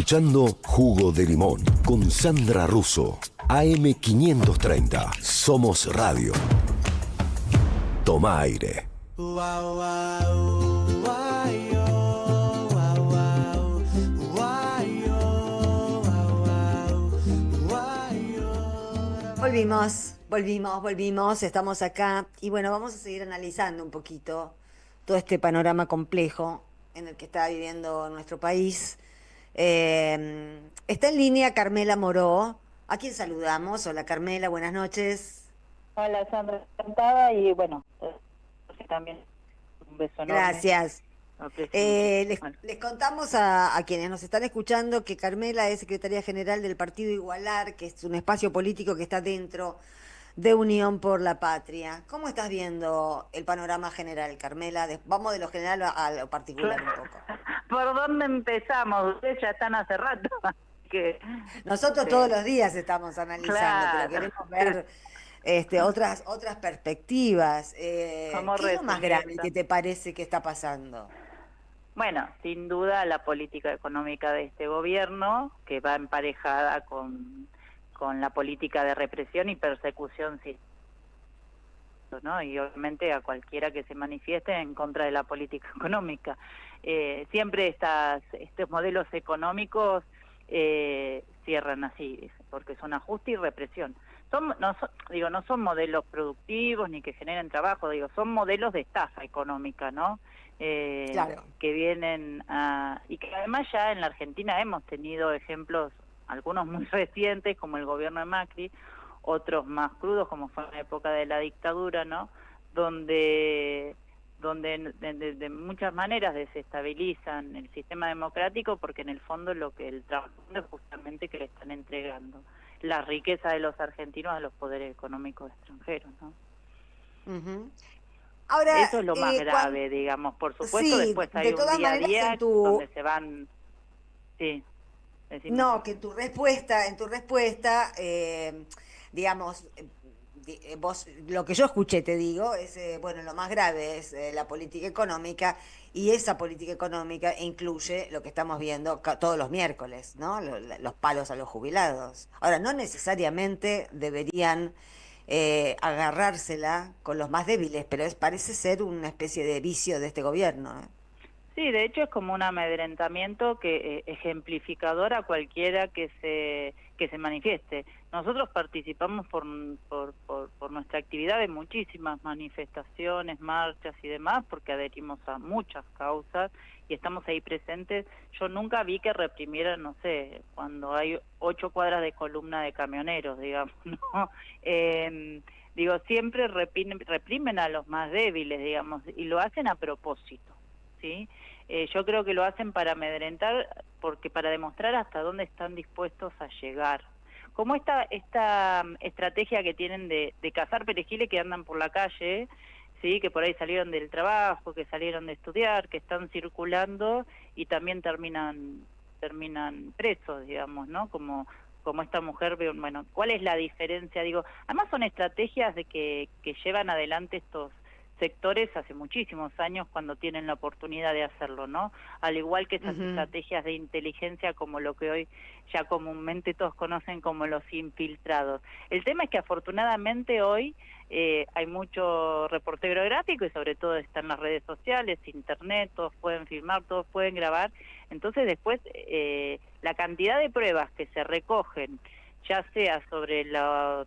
escuchando Jugo de Limón con Sandra Russo. AM530. Somos Radio. Toma aire. Volvimos, estamos acá y bueno, vamos a seguir analizando un poquito todo este panorama complejo en el que está viviendo nuestro país. Está en línea Carmela Moró, a quien saludamos. Hola Carmela, buenas noches. Hola Sandra, encantada y bueno, también un beso enorme. Gracias. Les Bueno. contamos a quienes nos están escuchando que Carmela es secretaria general del Partido Igualar, que es un espacio político que está dentro de Unión por la Patria. ¿Cómo estás viendo el panorama general, Carmela? Vamos de lo general a lo particular un poco. ¿Por dónde empezamos? Ustedes ya están hace rato. Nosotros todos los días estamos analizando, pero queremos ver otras perspectivas. ¿Qué es lo más grave que te parece que está pasando? Bueno, sin duda la política económica de este gobierno, que va emparejada con la política de represión y persecución, sí, ¿no? Y obviamente a cualquiera que se manifieste en contra de la política económica. Siempre estos modelos económicos cierran así, porque son ajuste y represión. No son modelos productivos ni que generen trabajo, son modelos de estafa económica, ¿no? Claro. Que vienen y que además ya en la Argentina hemos tenido ejemplos, algunos muy recientes como el gobierno de Macri, otros más crudos como fue en la época de la dictadura, ¿no? Donde de muchas maneras desestabilizan el sistema democrático, porque en el fondo el trabajo es justamente que le están entregando la riqueza de los argentinos a los poderes económicos extranjeros, ¿no? Uh-huh. Ahora, eso es lo más grave, digamos. Por supuesto, sí, después hay un día a día donde se van... Sí. No, que en tu respuesta, digamos, vos, lo que yo escuché, te digo, es, bueno, lo más grave es la política económica, y esa política económica incluye lo que estamos viendo todos los miércoles, ¿no? Los palos a los jubilados. Ahora, no necesariamente deberían agarrársela con los más débiles, pero parece ser una especie de vicio de este gobierno, ¿eh? Sí, de hecho es como un amedrentamiento que ejemplificador a cualquiera que se manifieste. Nosotros participamos por nuestra actividad de muchísimas manifestaciones, marchas y demás, porque adherimos a muchas causas y estamos ahí presentes. Yo nunca vi que reprimieran, no sé, cuando hay 8 cuadras de columna de camioneros, digamos, ¿no? Siempre reprimen a los más débiles, digamos, y lo hacen a propósito, ¿sí? Yo creo que lo hacen para amedrentar, porque para demostrar hasta dónde están dispuestos a llegar. Como esta estrategia que tienen de cazar perejiles que andan por la calle, sí, que por ahí salieron del trabajo, que salieron de estudiar, que están circulando y también terminan presos, digamos, ¿no? Como esta mujer, bueno, ¿cuál es la diferencia? Además son estrategias de que llevan adelante estos sectores hace muchísimos años cuando tienen la oportunidad de hacerlo, ¿no? Al igual que esas estrategias de inteligencia como lo que hoy ya comúnmente todos conocen como los infiltrados. El tema es que afortunadamente hoy hay mucho reportero gráfico y sobre todo están las redes sociales, internet, todos pueden filmar, todos pueden grabar. Entonces después la cantidad de pruebas que se recogen, ya sea sobre las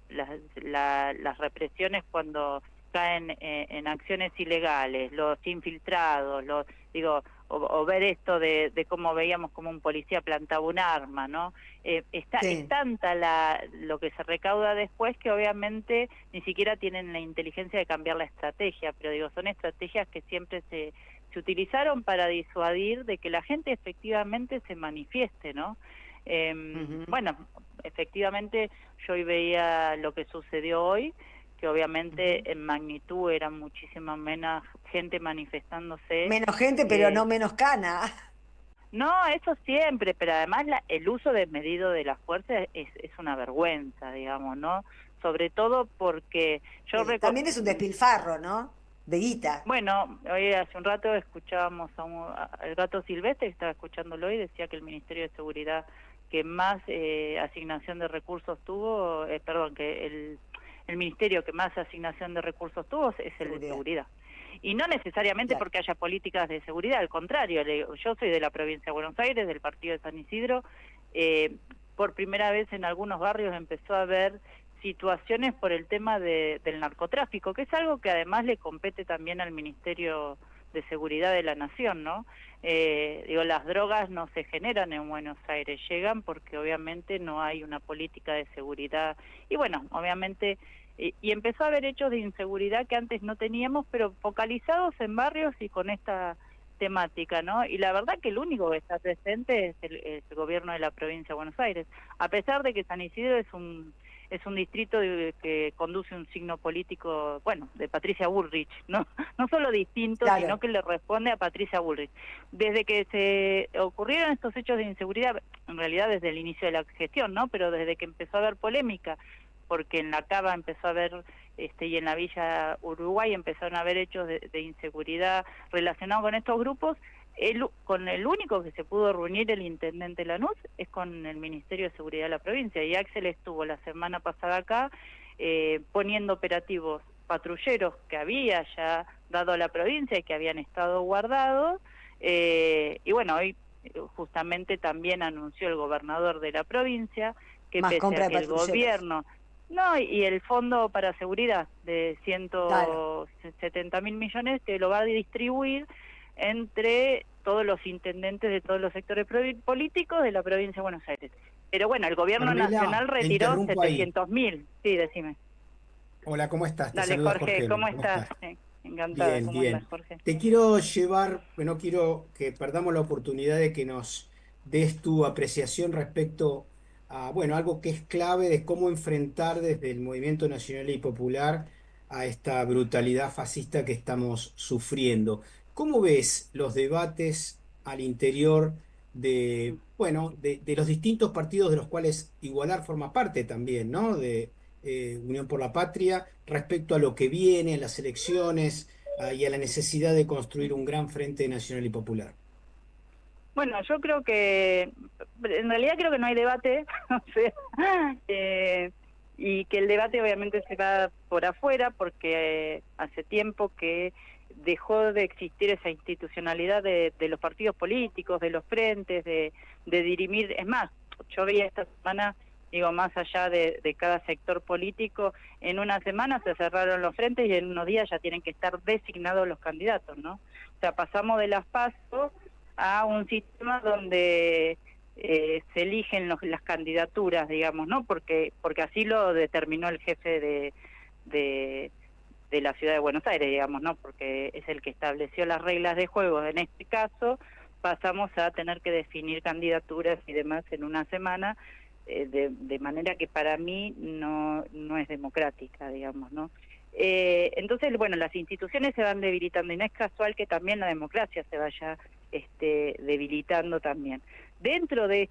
represiones cuando caen en acciones ilegales, los infiltrados, o ver esto de cómo veíamos como un policía plantaba un arma, ¿no? Es tanta lo que se recauda después que obviamente ni siquiera tienen la inteligencia de cambiar la estrategia, pero son estrategias que siempre se utilizaron para disuadir de que la gente efectivamente se manifieste, ¿no? Bueno, efectivamente yo hoy veía lo que sucedió hoy, que obviamente en magnitud era muchísima menos gente manifestándose. Menos gente, pero no menos cana. No, eso siempre, pero además el uso desmedido de la fuerza es una vergüenza, digamos, ¿no? Sobre todo porque también es un despilfarro, ¿no? de guita. Bueno, hoy hace un rato escuchábamos al Gato Silvestre, que estaba escuchándolo hoy, decía que el Ministerio de Seguridad que más asignación de recursos tuvo, perdón, que el ministerio que más asignación de recursos tuvo es el de seguridad. Y no necesariamente porque haya políticas de seguridad, al contrario, yo soy de la provincia de Buenos Aires, del partido de San Isidro, por primera vez en algunos barrios empezó a haber situaciones por el tema del narcotráfico, que es algo que además le compete también al Ministerio de Seguridad de la Nación, ¿no? Las drogas no se generan en Buenos Aires, llegan porque obviamente no hay una política de seguridad, y bueno, obviamente, y empezó a haber hechos de inseguridad que antes no teníamos, pero focalizados en barrios y con esta temática, ¿no? Y la verdad que el único que está presente es el gobierno de la provincia de Buenos Aires, a pesar de que San Isidro es un distrito que conduce un signo político, bueno, de Patricia Bullrich, no solo distinto, sino que le responde a Patricia Bullrich. Desde que se ocurrieron estos hechos de inseguridad, en realidad desde el inicio de la gestión, ¿no? Pero desde que empezó a haber polémica, porque en la Cava empezó a haber, y en la Villa Uruguay empezaron a haber hechos de inseguridad relacionados con estos grupos, con el único que se pudo reunir el intendente Lanús es con el Ministerio de Seguridad de la provincia, y Axel estuvo la semana pasada acá poniendo operativos patrulleros que había ya dado a la provincia y que habían estado guardados, y bueno, hoy justamente también anunció el gobernador de la provincia que pese a que el gobierno... No, y el Fondo para Seguridad de 170.000 millones que lo va a distribuir entre todos los intendentes de todos los sectores políticos de la provincia de Buenos Aires. Pero bueno, el gobierno nacional retiró 700.000. Sí, decime. Hola, ¿cómo estás? Dale, Jorge, ¿cómo estás? Encantada. Bien, ¿Cómo bien. estás, Jorge? Te quiero llevar, no quiero que perdamos la oportunidad de que nos des tu apreciación respecto a, bueno, algo que es clave de cómo enfrentar desde el Movimiento Nacional y Popular a esta brutalidad fascista que estamos sufriendo. ¿Cómo ves los debates al interior de, bueno, de los distintos partidos de los cuales Igualar forma parte también, ¿no? De Unión por la Patria, respecto a lo que viene, a las elecciones y a la necesidad de construir un gran frente nacional y popular? Bueno, yo creo que, en realidad creo que no hay debate, o sea, y que el debate obviamente se va por afuera, porque hace tiempo que dejó de existir esa institucionalidad de los partidos políticos, de los frentes, de dirimir. Es más, yo veía esta semana, digo, más allá de cada sector político, en una semana se cerraron los frentes y en unos días ya tienen que estar designados los candidatos, ¿no? O sea, pasamos de las PASO a un sistema donde se eligen las candidaturas, digamos, ¿no? Porque así lo determinó el jefe de la ciudad de Buenos Aires, digamos, ¿no? Porque es el que estableció las reglas de juego. En este caso, pasamos a tener que definir candidaturas y demás en una semana, de manera que para mí no es democrática, digamos, ¿no? Entonces, bueno, las instituciones se van debilitando y no es casual que también la democracia se vaya debilitando también. Dentro de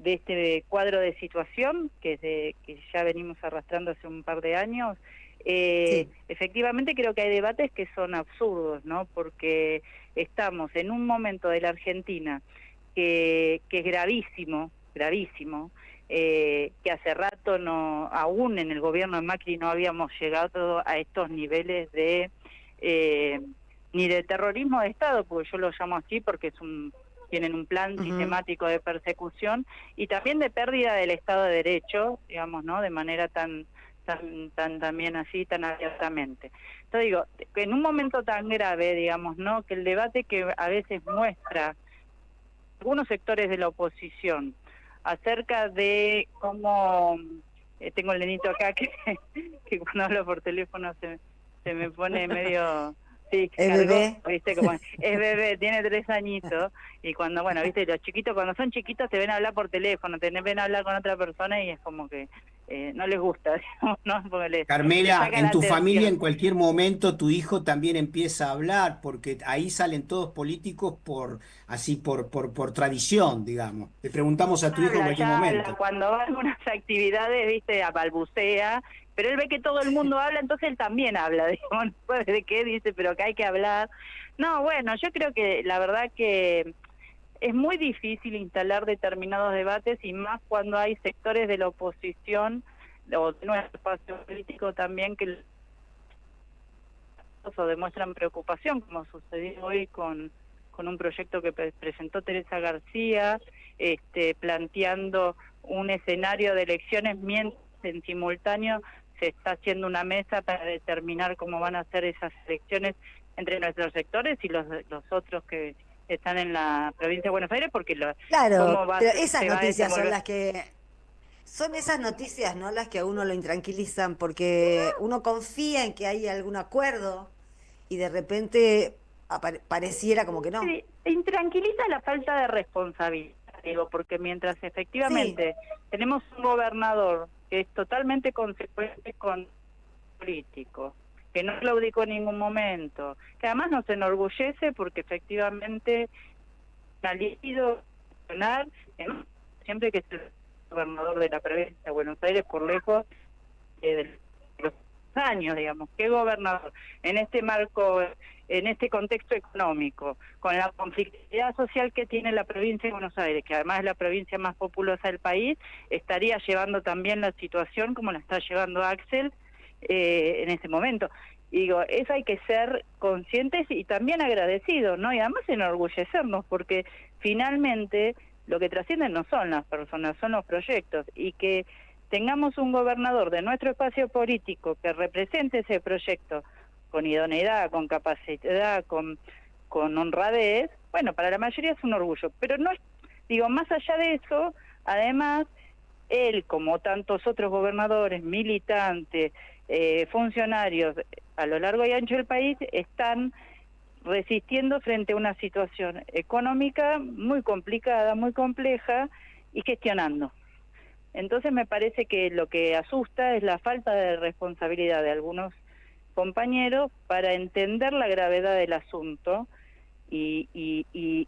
este cuadro de situación que ya venimos arrastrando hace un par de años, efectivamente creo que hay debates que son absurdos, ¿no? Porque estamos en un momento de la Argentina que es gravísimo, que hace rato aún en el gobierno de Macri no habíamos llegado a estos niveles de ni de terrorismo de Estado, porque yo lo llamo así porque tienen un plan sistemático de persecución y también de pérdida del Estado de Derecho, digamos, ¿no? De manera tan también así, tan abiertamente. Entonces digo, que en un momento tan grave, digamos, ¿no? Que el debate que a veces muestra algunos sectores de la oposición acerca de cómo tengo el nenito acá que cuando hablo por teléfono se me pone medio... Sí, ¿Es cargó, bebé? ¿viste? Como, es bebé, tiene 3 añitos, y cuando, bueno, viste, los chiquitos cuando son chiquitos te ven a hablar por teléfono, te ven a hablar con otra persona y es como que no les gusta, digamos, ¿no? Porque les Carmela, saca la en tu familia en atención. cualquier momento tu hijo también empieza a hablar, porque ahí salen todos políticos por tradición, digamos. Le preguntamos a tu hijo en cualquier Ya habla, momento. cuando va a algunas actividades, viste, a balbucea, pero él ve que todo el mundo habla, entonces él también habla, digamos, no sabe de qué, dice, pero que hay que hablar. No, bueno, yo creo que la verdad que es muy difícil instalar determinados debates y más cuando hay sectores de la oposición o de nuestro espacio político también que o demuestran preocupación, como sucedió hoy con un proyecto que presentó Teresa García, planteando un escenario de elecciones mientras en simultáneo se está haciendo una mesa para determinar cómo van a ser esas elecciones entre nuestros sectores y los otros que están en la provincia de Buenos Aires, porque Claro, cómo pero esas se va a noticias son desenvolver. las que son esas noticias, ¿no? Las que a uno lo intranquilizan porque uno confía en que hay algún acuerdo y de repente pareciera como que no. Sí, intranquiliza la falta de responsabilidad, digo, porque mientras Sí, efectivamente tenemos un gobernador que es totalmente consecuente con político, que no claudicó en ningún momento, que además nos enorgullece porque efectivamente ha elegido ganar, siempre que es el gobernador de la provincia de Buenos Aires por lejos de los años, digamos, qué gobernador en este marco, en este contexto económico, con la conflictividad social que tiene la provincia de Buenos Aires, que además es la provincia más populosa del país, estaría llevando también la situación como la está llevando Axel en este momento. Y digo, eso hay que ser conscientes y también agradecidos, ¿no? Y además enorgullecernos, porque finalmente lo que trascienden no son las personas, son los proyectos, y que tengamos un gobernador de nuestro espacio político que represente ese proyecto con idoneidad, con capacidad, con honradez, bueno, para la mayoría es un orgullo, pero no es, digo, más allá de eso, además, él, como tantos otros gobernadores, militantes, funcionarios a lo largo y ancho del país, están resistiendo frente a una situación económica muy complicada, muy compleja, y gestionando. Entonces me parece que lo que asusta es la falta de responsabilidad de algunos compañeros para entender la gravedad del asunto y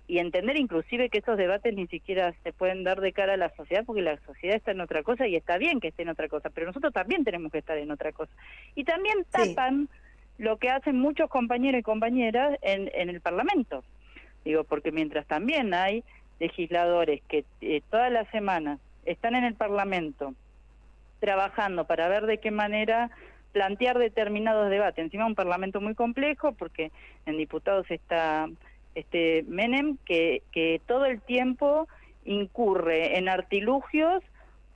entender inclusive que esos debates ni siquiera se pueden dar de cara a la sociedad, porque la sociedad está en otra cosa y está bien que esté en otra cosa, pero nosotros también tenemos que estar en otra cosa. Y también sí, tapan lo que hacen muchos compañeros y compañeras en el Parlamento. Digo, porque mientras también hay legisladores que todas las semanas están en el Parlamento trabajando para ver de qué manera plantear determinados debates. Encima un Parlamento muy complejo, porque en diputados está Menem, que todo el tiempo incurre en artilugios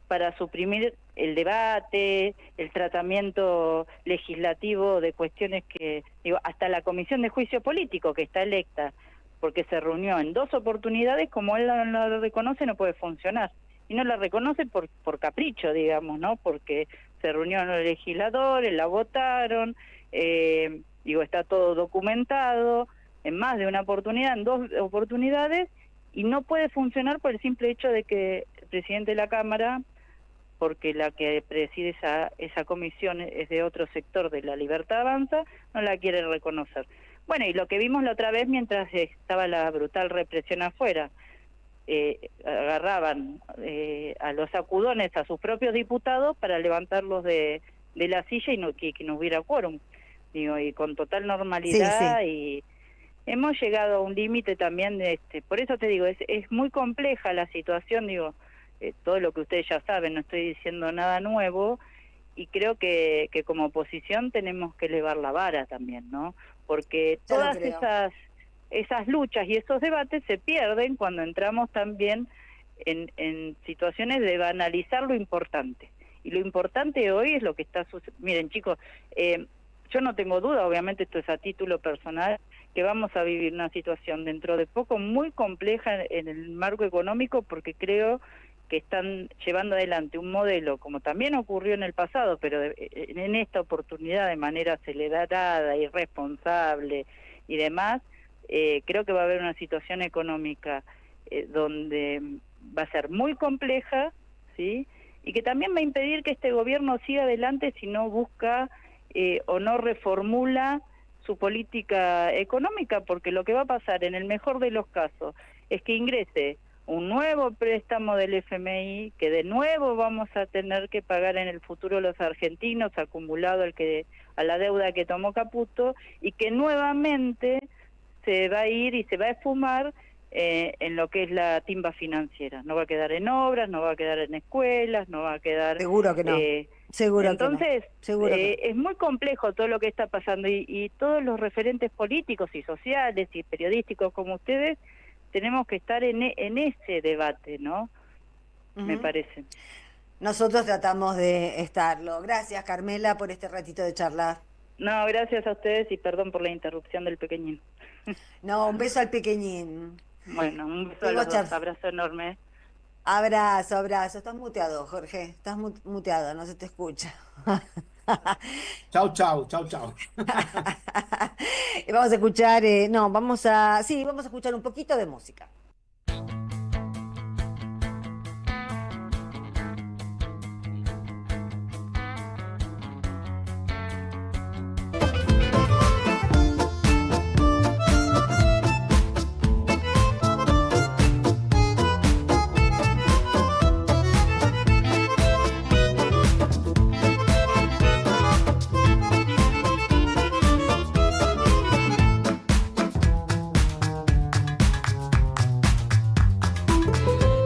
para suprimir el debate, el tratamiento legislativo de cuestiones que, digo, hasta la Comisión de Juicio Político, que está electa, porque se reunió en 2 oportunidades, como él lo reconoce, no puede funcionar. Y no la reconoce por capricho, digamos, ¿no? Porque se reunieron los legisladores, la votaron, digo, está todo documentado, en más de una oportunidad, en 2 oportunidades, y no puede funcionar por el simple hecho de que el presidente de la Cámara, porque la que preside esa comisión es de otro sector de la Libertad Avanza, no la quiere reconocer. Bueno, y lo que vimos la otra vez mientras estaba la brutal represión afuera, agarraban a los sacudones a sus propios diputados para levantarlos de la silla y que no hubiera quórum, digo, y con total sí, normalidad, sí. y hemos llegado a un límite también de por eso te digo, es muy compleja la situación, digo, todo lo que ustedes ya saben, no estoy diciendo nada nuevo, y creo que como oposición tenemos que elevar la vara también, ¿no? Porque Ya lo todas creo. esas luchas y esos debates se pierden cuando entramos también en situaciones de banalizar lo importante. Y lo importante hoy es lo que está sucediendo. Miren, chicos, yo no tengo duda, obviamente esto es a título personal, que vamos a vivir una situación dentro de poco muy compleja en el marco económico, porque creo que están llevando adelante un modelo, como también ocurrió en el pasado, pero en esta oportunidad de manera acelerada, irresponsable y demás. Creo que va a haber una situación económica donde va a ser muy compleja, ¿sí? y que también va a impedir que este gobierno siga adelante si no busca o no reformula su política económica, porque lo que va a pasar en el mejor de los casos es que ingrese un nuevo préstamo del FMI, que de nuevo vamos a tener que pagar en el futuro los argentinos, acumulado a la deuda que tomó Caputo, y que nuevamente se va a ir y se va a esfumar en lo que es la timba financiera. No va a quedar en obras, no va a quedar en escuelas, no va a quedar... Seguro que no. Seguro entonces, que no. Seguro que no. Es muy complejo todo lo que está pasando y todos los referentes políticos y sociales y periodísticos como ustedes tenemos que estar en ese debate, ¿no? Me parece. Nosotros tratamos de estarlo. Gracias, Carmela, por este ratito de charla. No, gracias a ustedes y perdón por la interrupción del pequeñín. No, un beso al pequeñín. Bueno, un beso a los dos, abrazo enorme. Abrazo, abrazo. Estás muteado, Jorge. Estás muteado, no se te escucha. Chau, chau, chau, chau. Vamos a escuchar, vamos a escuchar un poquito de música.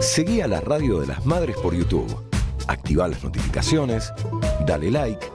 Seguí a la Radio de las Madres por YouTube. Activa las notificaciones, dale like